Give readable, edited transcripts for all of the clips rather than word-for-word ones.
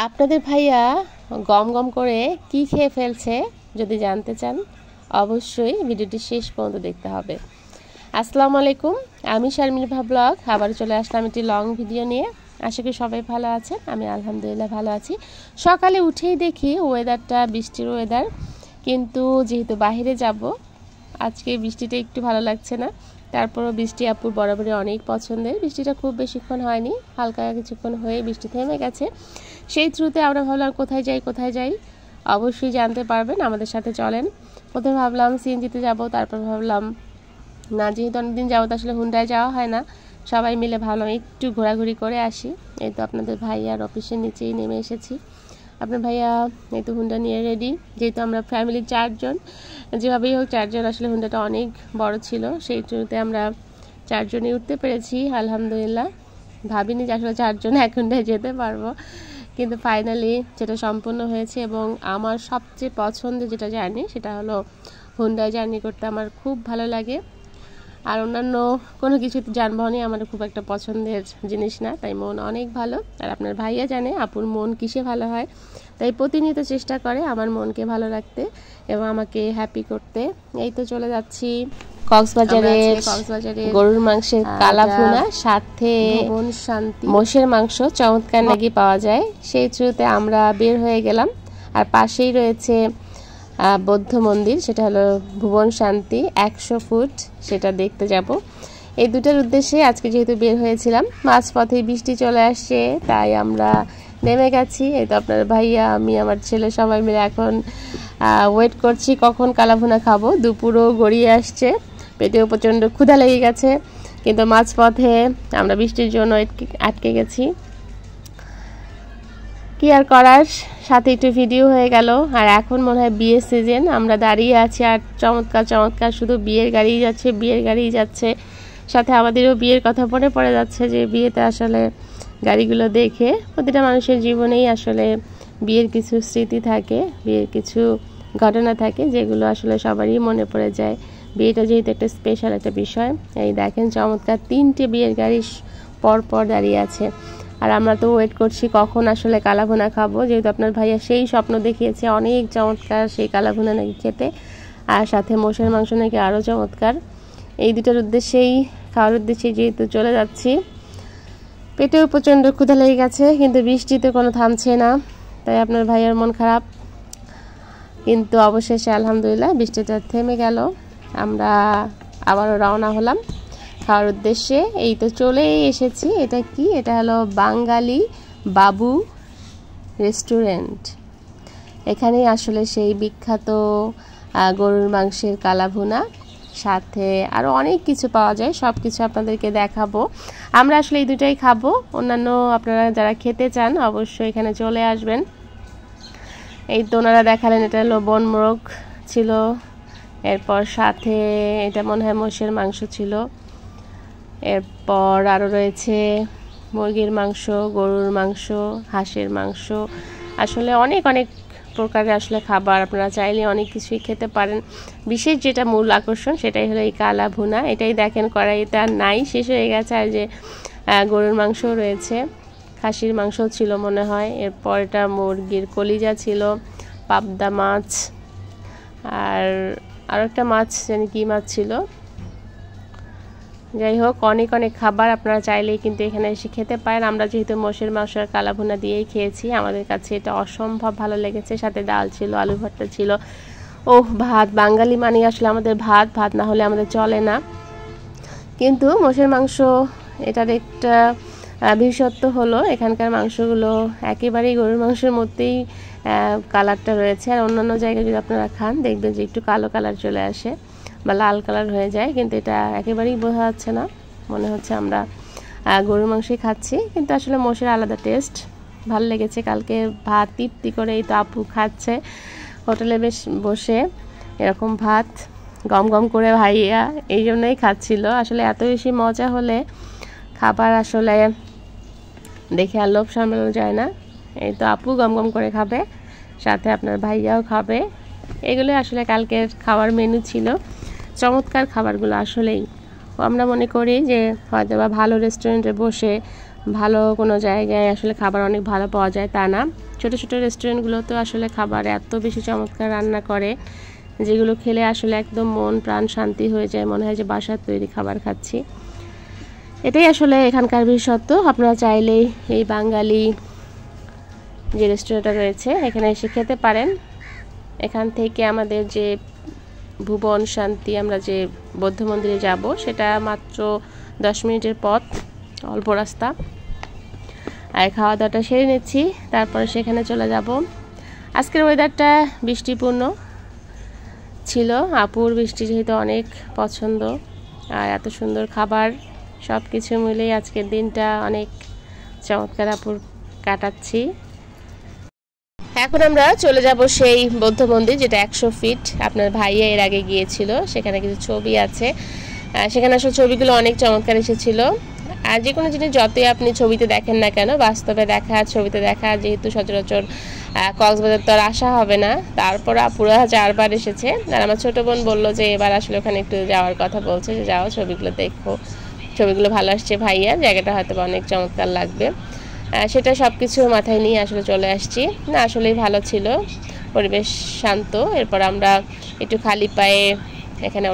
আপনাদের ভাইয়া গম গম করে কি খেয়ে ফেলছে যদি জানতে চান অবশ্যই ভিডিওটি শেষ পর্যন্ত দেখতে হবে। আসসালামু আলাইকুম, আমি শারমিন ব্লগ আবার চলে আসলাম একটি লং ভিডিও নিয়ে। আশা করি সবাই ভালো আছেন, আমি আলহামদুলিল্লাহ ভালো আছি। সকালে উঠেই দেখি ওয়েদারটা বৃষ্টির ওয়েদার, কিন্তু যেহেতু বাইরে যাব আজকে বৃষ্টিটা একটু ভালো লাগছে না। তারপরও বৃষ্টি আপুর বরাবরই অনেক পছন্দের। বৃষ্টিটা খুব বেশিক্ষণ হয়নি, হালকা কিছুক্ষণ হয়ে বৃষ্টি থেমে গেছে। সেই থ্রুতে আমরা ভাবলাম কোথায় যাই অবশ্যই জানতে পারবেন, আমাদের সাথে চলেন। প্রথমে ভাবলাম সিএনজিতে যাব, তারপর ভাবলাম না, যেহেতু অনেকদিন যাবত আসলে হুন্ডায় যাওয়া হয় না, সবাই মিলে ভাবলাম একটু ঘোরাঘুরি করে আসি। এই তো আপনাদের ভাইয়ার অফিসের নিচেই নেমে এসেছি। আপনার ভাইয়া এই তো হুন্ডা নিয়ে রেডি। যেহেতু আমরা ফ্যামিলির 4 জন, যেভাবেই হোক 4 জন, আসলে হুন্ডাটা অনেক বড় ছিল, সেই ট্রুতে আমরা 4 জনই উঠতে পেরেছি আলহামদুলিল্লাহ। ভাবিনি যে আসলে 4 জন এক হুন্ডায় যেতে পারবো, কিন্তু ফাইনালি যেটা সম্পূর্ণ হয়েছে। এবং আমার সবচেয়ে পছন্দের যেটা জার্নি সেটা হলো হুন্ডায় জার্নি করতে আমার খুব ভালো লাগে। আর অন্যান্য কোনো কিছু যানবাহনই আমার খুব একটা পছন্দের জিনিস না, তাই মন অনেক ভালো। আর আপনার ভাইয়া জানে আপুর মন কিসে ভালো হয়, তাই প্রতিনিয়ত চেষ্টা করে আমার মনকে ভালো রাখতে এবং আমাকে হ্যাপি করতে। এই তো চলে যাচ্ছি কক্সবাজারে গরুর মাংসের কালা ভুনা, সাথে শান্তি মোষের মাংস চমৎকার নাকি পাওয়া যায়, সেই থ্রুতে আমরা বের হয়ে গেলাম। আর পাশেই রয়েছে বৌদ্ধ মন্দির, সেটা হলো ভুবন শান্তি 100 ফুট, সেটা দেখতে যাব। এই দুটার উদ্দেশ্যে আজকে যেহেতু বের হয়েছিলাম, মাঝপথে বৃষ্টি চলে আসছে, তাই আমরা নেমে গেছি। এই তো আপনার ভাইয়া, আমি, আমার ছেলে সবাই মিলে এখন ওয়েট করছি কখন কালাভুনা খাবো। দুপুরও গড়িয়ে আসছে, পেটেও প্রচণ্ড ক্ষুধা লেগে গেছে, কিন্তু মাঝপথে আমরা বৃষ্টির জন্য আটকে গেছি। কি আর করার, সাথে একটু ভিডিও হয়ে গেল। আর এখন মনে হয় বিয়ের সিজন, আমরা দাঁড়িয়ে আছি আর চমৎকার শুধু বিয়ের গাড়িই যাচ্ছে। সাথে আমাদেরও বিয়ের কথা পড়ে যাচ্ছে, যে বিয়েতে আসলে গাড়িগুলো দেখে প্রতিটা মানুষের জীবনেই আসলে বিয়ের কিছু স্মৃতি থাকে, বিয়ের কিছু ঘটনা থাকে, যেগুলো আসলে সবারই মনে পড়ে যায়। বিয়েটা যেহেতু একটা স্পেশাল একটা বিষয়। এই দেখেন চমৎকার 3টে বিয়ের গাড়ি পর দাঁড়িয়ে আছে। আর আমরা তো ওয়েট করছি কখন আসলে কালাভুনা খাবো, যেহেতু আপনার ভাইয়া সেই স্বপ্ন দেখিয়েছে অনেক চমৎকার সেই কালাভুনা নাকি খেতে, আর সাথে মোষের মাংস নাকি আরও চমৎকার। এই দুটার উদ্দেশ্যেই, খাওয়ার উদ্দেশ্যে যেহেতু চলে যাচ্ছি। পেটেও প্রচণ্ড ক্ষুধা লেগে গেছে, কিন্তু বৃষ্টিতে কোনো থামছে না, তাই আপনার ভাইয়ার মন খারাপ। কিন্তু অবশেষে আলহামদুলিল্লাহ বৃষ্টিটা থেমে গেল, আমরা আবারও রওনা হলাম খাওয়ার উদ্দেশ্যে। এই তো চলেই এসেছি। এটা কি? এটা হলো বাঙালি বাবু রেস্টুরেন্ট। এখানেই আসলে সেই বিখ্যাত গরুর মাংসের কালাভুনা, সাথে আরও অনেক কিছু পাওয়া যায়, সব কিছু আপনাদেরকে দেখাবো। আমরা আসলে এই দুটাই খাবো, অন্যান্য আপনারা যারা খেতে চান অবশ্যই এখানে চলে আসবেন। এই তো ওনারা দেখালেন, এটা হলো বন মোরগ ছিল, এরপর সাথে এটা মনে হয় মোষের মাংস ছিল, এরপর আরও রয়েছে মুরগির মাংস, গরুর মাংস, হাঁসের মাংস, আসলে অনেক প্রকারের আসলে খাবার। আপনারা চাইলে অনেক কিছুই খেতে পারেন। বিশেষ যেটা মূল আকর্ষণ সেটাই হলো এই কালা ভুনা। এটাই দেখেন কড়াইতে আর নাই, শেষ হয়ে গেছে। আর যে গরুর মাংসও রয়েছে, খাসির মাংসও ছিল মনে হয়, এরপর এটা মুরগির কলিজা ছিল, পাবদা মাছ, আর আরও একটা মাছ জানি কি মাছ ছিল। যাই হোক, অনেক খাবার, আপনারা চাইলেই কিন্তু এখানে এসে খেতে পারেন। আমরা যেহেতু মোষের মাংস আর কালাভুনা দিয়েই খেয়েছি, আমাদের কাছে এটা অসম্ভব ভালো লেগেছে। সাথে ডাল ছিল, আলু ভর্তা ছিল, ভাত। বাঙালি মানে আসলে আমাদের ভাত না হলে আমাদের চলে না। কিন্তু মোষের মাংস এটার একটা বিশেষত্ব হলো এখানকার মাংসগুলো একেবারেই গরুর মাংসের মধ্যেই কালারটা রয়েছে। আর অন্যান্য জায়গায় যদি আপনারা খান দেখবেন যে একটু কালো কালার চলে আসে বা লাল কালার হয়ে যায়, কিন্তু এটা একেবারেই বোঝা যাচ্ছে না, মনে হচ্ছে আমরা গরুর মাংসই খাচ্ছি। কিন্তু আসলে মোষের আলাদা টেস্ট, ভালো লেগেছে। কালকে ভাত তৃপ্তি করে এই তো আপু খাচ্ছে হোটেলে বসে এরকম ভাত গম করে, ভাইয়া এই জন্যই খাচ্ছিল। আসলে এত বেশি মজা হলে খাবার আসলে দেখে আর লোভ সামলানো যায় না। এই তো আপু গম করে খাবে, সাথে আপনার ভাইয়াও খাবে। এগুলো আসলে কালকের খাওয়ার মেনু ছিল। চমৎকার খাবারগুলো আসলেই। আমরা মনে করি যে হয়তো বা ভালো রেস্টুরেন্টে বসে ভালো কোনো জায়গায় আসলে খাবার অনেক ভালো পাওয়া যায়, তা না। ছোট ছোট রেস্টুরেন্টগুলোতেও আসলে খাবার এত বেশি চমৎকার রান্না করে, যেগুলো খেলে আসলে একদম মন প্রাণ শান্তি হয়ে যায়, মনে হয় যে বাসার তৈরি খাবার খাচ্ছি। এটাই আসলে এখানকার বিশেষত্ব। আপনারা চাইলেই এই বাঙালি যে রেস্টুরেন্টটা রয়েছে এখানে এসে খেতে পারেন। এখান থেকে আমাদের যে ভুবন শান্তি, আমরা যে বৌদ্ধ মন্দিরে যাব, সেটা মাত্র 10 মিনিটের পথ, অল্প রাস্তা। আর খাওয়া দাওয়াটা সেরে নিচ্ছি, তারপরে সেখানে চলে যাব। আজকের ওয়েদারটা বৃষ্টিপূর্ণ ছিল। আপুর বৃষ্টি যেহেতু অনেক পছন্দ, আর এত সুন্দর খাবার, সব কিছু মিলেই আজকের দিনটা অনেক চমৎকার আপুর কাটাচ্ছি। এখন আমরা চলে যাব সেই বৌদ্ধ মন্দির, যেটা 100 ফিট। আপনার ভাইয়া এর আগে গিয়েছিল, সেখানে কিছু ছবি আছে। সেখানে আসলে ছবিগুলো অনেক চমৎকার এসেছিল। আর যে কোনো জিনিস যতই আপনি ছবিতে দেখেন না কেন, বাস্তবে দেখা, ছবিতে দেখা, যেহেতু সচরাচর কক্সবাজার তো আর আসা হবে না, তারপর আপুরা 4 বার এসেছে। আর আমার ছোটো বোন বললো যে এবার আসলে ওখানে একটু যাওয়ার কথা বলছে, যে যাও ছবিগুলো দেখো, ছবিগুলো ভালো আসছে ভাইয়া, জায়গাটা হয়তো অনেক চমৎকার লাগবে। সেটা সব কিছু মাথায় নিয়ে আসলে চলে আসছি। না আসলেই ভালো ছিল, পরিবেশ শান্ত। এরপর আমরা একটু খালি পায়ে এখানে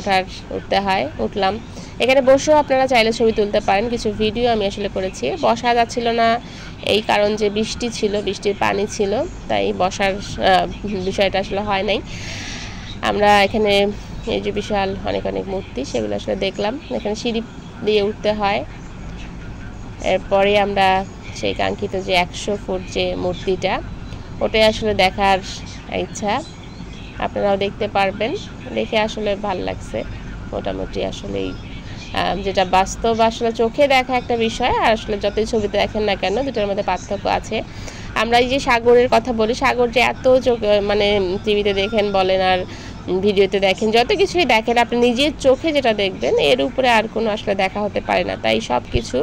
উঠতে হয়, উঠলাম। এখানে বসেও আপনারা চাইলে ছবি তুলতে পারেন। কিছু ভিডিও আমি আসলে করেছি। বসা যাচ্ছিল না এই কারণ যে বৃষ্টি ছিল, বৃষ্টির পানি ছিল, তাই বসার বিষয়টা আসলে হয় নাই। আমরা এখানে এই যে বিশাল অনেক অনেক মূর্তি, সেগুলো আসলে দেখলাম। এখানে সিঁড়ি দিয়ে উঠতে হয়। এরপরে আমরা সেই কাঙ্ক্ষিত যে 100 ফুট যে মূর্তিটা, ওটাই আসলে দেখার ইচ্ছা। আপনারাও দেখতে পারবেন, দেখে আসলে ভালো লাগছে। মোটামুটি আসলেই যেটা বাস্তব আসলে চোখে দেখা একটা বিষয়, আর আসলে যতই ছবিতে দেখেন না কেন, দুটোর মধ্যে পার্থক্য আছে। আমরা এই যে সাগরের কথা বলি, সাগর যে এত মানে টিভিতে দেখেন বলেন আর ভিডিওতে দেখেন, যত কিছুই দেখেন, আপনি নিজের চোখে যেটা দেখবেন এর উপরে আর কোনো আসলে দেখা হতে পারে না। তাই সব কিছু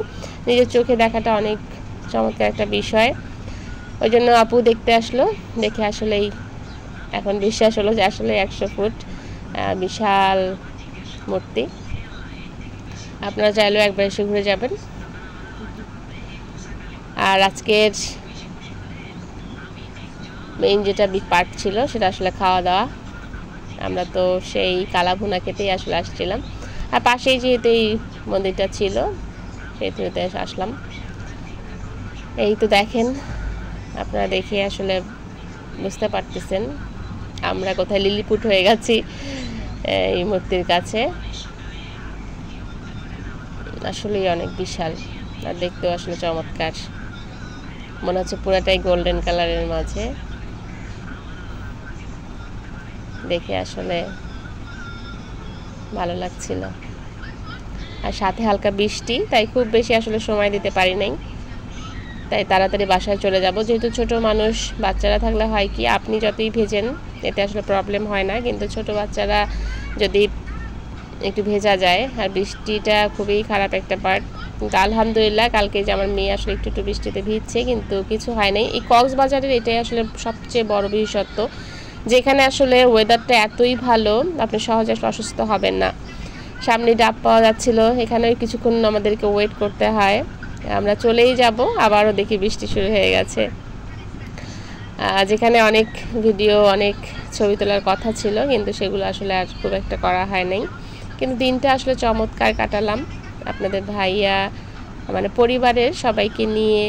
নিজের চোখে দেখাটা অনেক চমৎকার একটা বিষয়। ওই জন্য আপু দেখতে আসলো, দেখে আসলেই এখন বিশ্বাস হলো যে আসলে 100 ফুট বিশাল মূর্তি। আপনারা চাইলেও একবার এসে ঘুরে যাবেন। আর আজকের মেইন যেটা পার্ট ছিল, সেটা আসলে খাওয়া দাওয়া। আমরা তো সেই কালাভুনা খেতেই আসলে আসছিলাম, আর পাশেই যেহেতু এই মন্দিরটা ছিল, সেহেতুতে আসলাম। এই তো দেখেন, আপনারা দেখে আসলে বুঝতে পারতেছেন আমরা কোথায় লিলিপুট হয়ে গেছি এই মূর্তির কাছে। আসলেই অনেক বিশাল, আর দেখতেও আসলে চমৎকার। মনে হচ্ছে পুরাটাই গোল্ডেন কালারের মাঝে, দেখে আসলে ভালো লাগছিল। আর সাথে হালকা বৃষ্টি, তাই খুব বেশি আসলে সময় দিতে পারি নাই, তাই তাড়াতাড়ি বাসায় চলে যাব। যেহেতু ছোট মানুষ, বাচ্চারা থাকলে হয় কি, আপনি যতই ভেজেন এতে আসলে প্রবলেম হয় না, কিন্তু ছোট বাচ্চারা যদি একটু ভেজা যায়, আর বৃষ্টিটা খুবই খারাপ একটা পার্ট। কিন্তু আলহামদুলিল্লাহ কালকে যে আমার মেয়ে আসলে একটু বৃষ্টিতে ভিজছে, কিন্তু কিছু হয় নাই। এই কক্সবাজারের এটাই আসলে সবচেয়ে বড় বিশেষত্ব, যেখানে আসলে ওয়েদারটা এতই ভালো, আপনি সহজে আসলে অসুস্থ হবেন না। সামনে ডাব পাওয়া যাচ্ছিল, এখানেও কিছুক্ষণ আমাদেরকে ওয়েট করতে হয়। আমরা চলেই যাব, আবারও দেখি বৃষ্টি শুরু হয়ে গেছে। যেখানে অনেক ভিডিও, অনেক ছবি তোলার কথা ছিল, কিন্তু সেগুলো আসলে আর খুব একটা করা হয় নাই। কিন্তু দিনটা আসলে চমৎকার কাটালাম। আপনাদের ভাইয়া মানে পরিবারের সবাইকে নিয়ে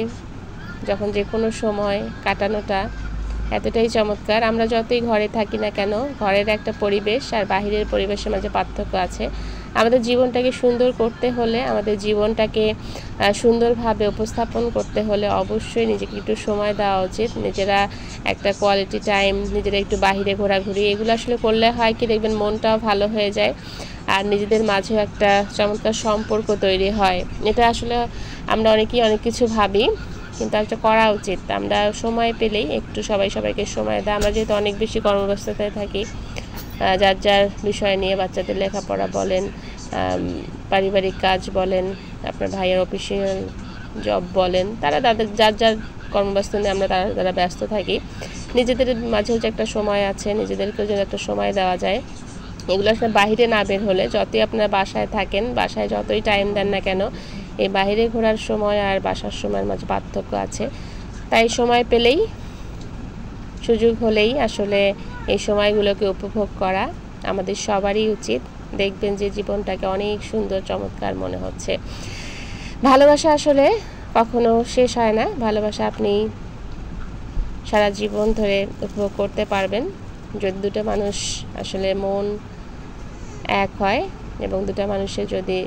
যখন যে কোনো সময় কাটানোটা এতটাই চমৎকার। আমরা যতই ঘরে থাকি না কেন, ঘরের একটা পরিবেশ আর বাহিরের পরিবেশের মাঝে পার্থক্য আছে। আমাদের জীবনটাকে সুন্দর করতে হলে, আমাদের জীবনটাকে সুন্দরভাবে উপস্থাপন করতে হলে অবশ্যই নিজেকে একটু সময় দেওয়া উচিত। নিজেরা একটা কোয়ালিটি টাইম, নিজেরা একটু বাহিরে ঘোরাঘুরি, এগুলো আসলে করলে হয় কি, দেখবেন মনটাও ভালো হয়ে যায়, আর নিজেদের মাঝেও একটা চমৎকার সম্পর্ক তৈরি হয়। এটা আসলে আমরা অনেকেই অনেক কিছু ভাবি, কিন্তু একটা করা উচিত। আমরা সময় পেলেই একটু সবাইকে সময় দেয়। আমরা যেহেতু অনেক বেশি কর্মব্যস্ততায় থাকি, যার যার বিষয় নিয়ে, বাচ্চাদের লেখাপড়া বলেন, পারিবারিক কাজ বলেন, আপনার ভাইয়ের অফিসিয়াল জব বলেন, তারা তাদের যার যার কর্মব্যস্ত নিয়ে আমরা তারা ব্যস্ত থাকি। নিজেদের মাঝেও যে একটা সময় আছে, নিজেদেরকেও যদি একটা সময় দেওয়া যায়, এগুলো আসলে বাইরে না বের হলে, যতই আপনারা বাসায় থাকেন, বাসায় যতই টাইম দেন না কেন, এই বাইরে ঘোরার সময় আর বাসার সময়ের মাঝে পার্থক্য আছে। তাই সময় পেলেই সুযোগ হলেই আসলে এই সময়গুলোকে উপভোগ করা আমাদের সবারই উচিত। দেখবেন যে জীবনটাকে অনেক সুন্দর চমৎকার মনে হচ্ছে। ভালোবাসা আসলে কখনো শেষ হয় না। ভালোবাসা আপনি সারা জীবন ধরে উপভোগ করতে পারবেন যদি দুটো মানুষ আসলে মন এক হয় এবং দুটো মানুষের যদি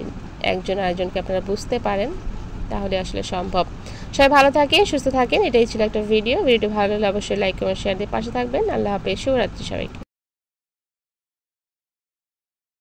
একজন আরেকজনকে আপনারা বুঝতে পারেন তাহলে আসলে সম্ভব। সবাই ভালো থাকেন, সুস্থ থাকেন। এটাই ছিল একটা ভিডিওটি ভালো লাগলে অবশ্যই লাইক কমেন্ট শেয়ার দিয়ে পাশে থাকবেন। আল্লাহ হাফেজ, শুভরাত্রি সবাইকে।